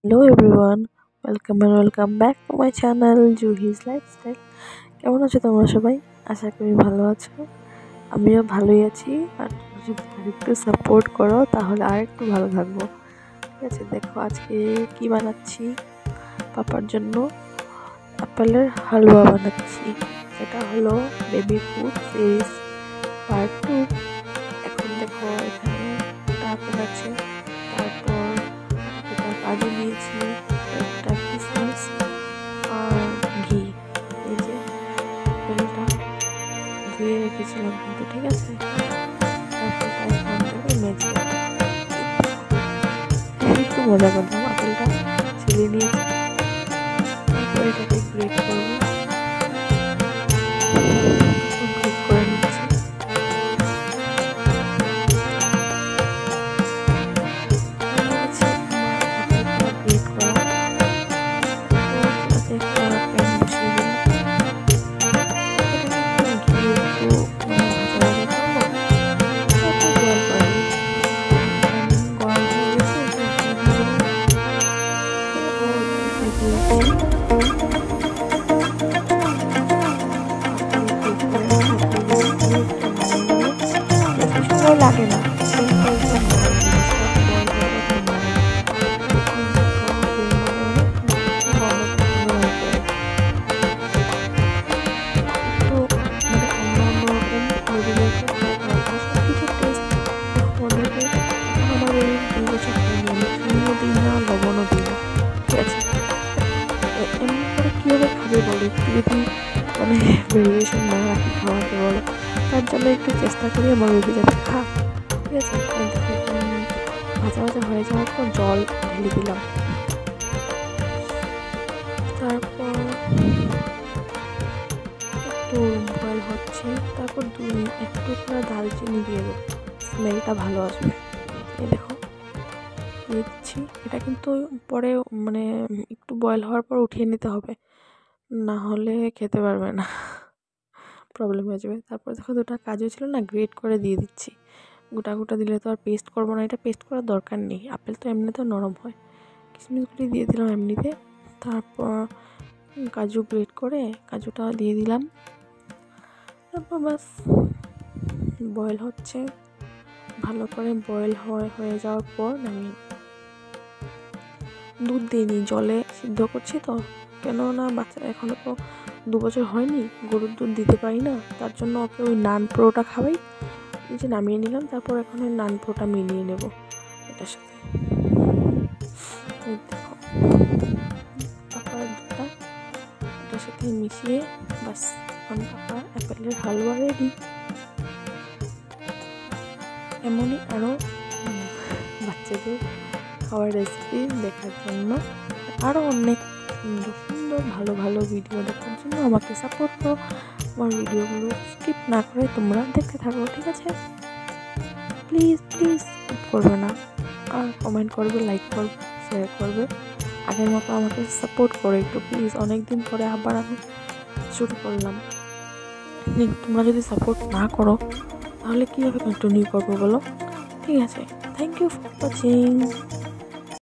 Hello everyone, welcome back to my channel Juhi's Lifestyle. কেমন আছো তোমরা সবাই? আশা করি ভালো আছো। আমিও ভালোই আছি। আর যদি আরেকটু সাপোর্ট করো তাহলে আরেকটু ভালো থাকবো। ঠিক আছে, দেখো আজকে কি বানাচ্ছি। পাপার জন্য আপেলের হালুয়া বানাচ্ছি। এটা হলো বেবি ফুড সিরিজ পার্ট 2। এখন দেখো এখানে আপেল আছে, তারপর এটা কাজু নিয়েছি, একটা কিশমিশ আর ঘি। এই যে তেলটা ধুয়ে রেখেছিলাম কিন্তু, ঠিক আছে। তারপর এখান থেকে মেজে একটু মজা করলাম, আপেলটা ছিলে নিয়েছি। তারপর এটাকে গ্রেট করবো, গ্রেট করে নিচ্ছি। গ্রেট করা লাগে না, লবণও দিই না, ঠিক আছে। এমনি করে কীভাবে খাবে বলো, একটু যদি মানে ভেরিয়েশন না রাখি খাওয়াতে বলো, তার জন্য একটু চেষ্টা করি আমার বেবি যাতে খা, ঠিক আছে। ভাজা ভাজা হয়ে যাওয়ার পর জল ঢেলে দিলাম। তারপর একটু বয়েল হচ্ছে, তারপর একটু করে দারচিনি দিয়ে দেবো, স্মেলটা ভালো আসবে। এই দেখো দিয়ে দিচ্ছি। এটা কিন্তু পরে মানে একটু বয়েল হওয়ার পর উঠিয়ে নিতে হবে, না হলে খেতে পারবে না, প্রবলেম হয়ে যাবে। তারপর দেখো দুটো কাজু ছিল না, গ্রেট করে দিয়ে দিচ্ছি। গোটা গোটা দিলে তো আর পেস্ট করবো না, এটা পেস্ট করার দরকার নেই, আপেল তো এমনিতেও নরম হয়। কিশমিশগুলি দিয়ে দিলাম এমনিতে। তারপর কাজু গ্রেট করে কাজুটা দিয়ে দিলাম। তারপর বাস বয়েল হচ্ছে, ভালো করে বয়েল হয়ে যাওয়ার পর আমি দুধ দিইনি, জলে সিদ্ধ করছি তো, কেননা বাচ্চা এখনও তো 2 বছর হয়নি, গরুর দুধ দিতে পারি না, তার জন্য ওকে ওই নান প্রোটা খাওয়াই। যে নামিয়ে নিলাম, তারপর এখন ওই নান প্রোটা মিলিয়ে নেব এটার সাথে। দেখো পাপার দুধটা এটার সাথে মিশিয়ে বাস এখন পাপার অ্যাপেলের হালুয়া রেডি। এমনই আরও বাচ্চাদের খাওয়ার রেসিপি দেখার জন্য, আরও অনেক সুন্দর সুন্দর ভালো ভালো ভিডিও দেখার জন্য আমাকে সাপোর্ট করো। আমার ভিডিওগুলো স্কিপ না করে তোমরা দেখতে থাকো, ঠিক আছে। প্লিজ প্লিজ স্কিপ করবে না, আর কমেন্ট করবে, লাইক করবে, শেয়ার করবে। আগের মতো আমাকে সাপোর্ট করো একটু প্লিজ, অনেক দিন পরে আবার আমি শুরু করলাম। তোমরা যদি সাপোর্ট না করো তাহলে কীভাবে কন্টিনিউ করবো বলো, ঠিক আছে। Thank you for watching.